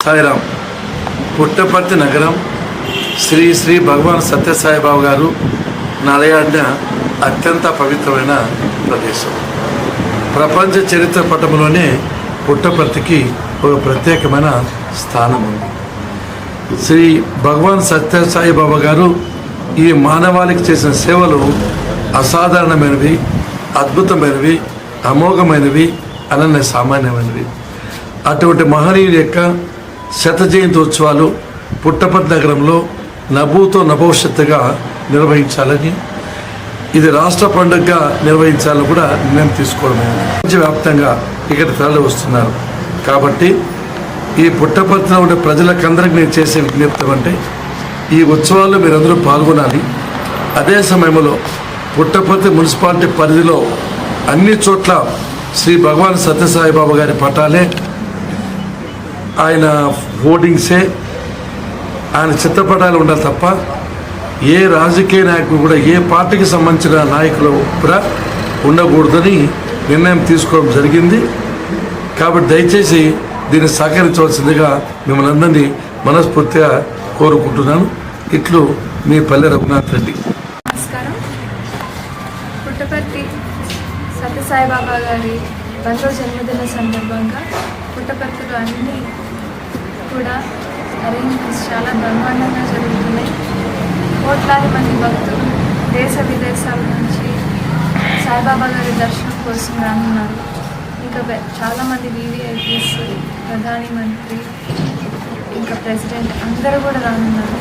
సాయిరామ్. పుట్టపర్తి నగరం శ్రీ శ్రీ భగవాన్ సత్యసాయిబాబా గారు నడయాడిన అత్యంత పవిత్రమైన ప్రదేశం. ప్రపంచ చరిత్ర పటంలోనే పుట్టపర్తికి ఒక ప్రత్యేకమైన స్థానం ఉంది. శ్రీ భగవాన్ సత్యసాయిబాబా గారు ఈ మానవాళికి చేసిన సేవలు అసాధారణమైనవి, అద్భుతమైనవి, అమోఘమైనవి, అనన్య సామాన్యమైనవి. అటువంటి మహనీయుల యొక్క శత జయంతి ఉత్సవాలు పుట్టపర్తి నగరంలో నభూతో నభవిష్యత్తుగా నిర్వహించాలని, ఇది రాష్ట్ర పండుగగా నిర్వహించాలని కూడా నిర్ణయం తీసుకోవడమైంది. ప్రపంచవ్యాప్తంగా ఇక్కడ తరలి వస్తున్నారు కాబట్టి ఈ పుట్టపర్తిలో ఉండే ప్రజలకందరికీ నేను చేసే విజ్ఞప్తి అంటే ఈ ఉత్సవాల్లో మీరందరూ పాల్గొనాలి. అదే సమయంలో పుట్టపర్తి మున్సిపాలిటీ పరిధిలో అన్ని చోట్ల శ్రీ భగవాన్ సత్యసాయిబాబా గారి పటాలే, ఆయన హోర్డింగ్సే, ఆయన చిత్రపటాలు ఉండాలి తప్ప ఏ రాజకీయ నాయకులు కూడా, ఏ పార్టీకి సంబంధించిన నాయకులు కూడా ఉండకూడదని నిర్ణయం తీసుకోవడం జరిగింది. కాబట్టి దయచేసి దీన్ని సహకరించవలసిందిగా మిమ్మల్ని అందరినీ మనస్ఫూర్తిగా కోరుకుంటున్నాను. ఇట్లు మీ పల్లె రఘునాథ్ రెడ్డి. నమస్కారం. పుట్టపర్తి సత్యసాయిబాబా గారి 100వ జన్మదిన సందర్భంగా పుట్టపర్తిలో అన్నీ కూడా అరేంజ్మెంట్స్ చాలా బ్రహ్మాండంగా జరుగుతున్నాయి. కోట్లాది మంది భక్తులు దేశ విదేశాల నుంచి సాయిబాబా గారి దర్శనం కోసం రానున్నారు. ఇంకా చాలామంది VVIPs, ప్రధాని మంత్రి, ఇంకా ప్రెసిడెంట్ అందరూ కూడా రానున్నారు.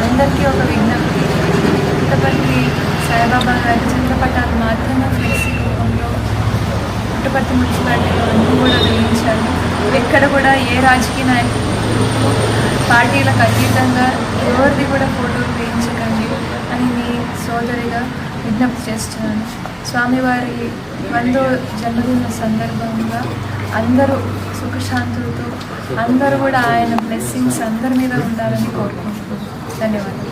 అందరికీ ఒక విజ్ఞప్తి, పుట్టపర్తి సాయిబాబా గారి చిత్రపటాలు మాత్రమే ఫ్లెక్సీ రూపంలో పుట్టపర్తి మున్సిపాలిటీలో అన్నీ కూడా వేయించాలి. ఎక్కడ కూడా ఏ రాజకీయ నాయకులు పార్టీలకు అతీతంగా ఎవరిది కూడా ఫోటోలు వేయించకండి అని మీ సోదరిగా విజ్ఞప్తి చేస్తున్నాను. స్వామివారి 100వ జన్మదిన సందర్భంగా అందరూ సుఖశాంతులతో, అందరూ కూడా ఆయన బ్లెస్సింగ్స్ అందరి మీద ఉండాలని కోరుకుంటున్నాను. ధన్యవాదాలు.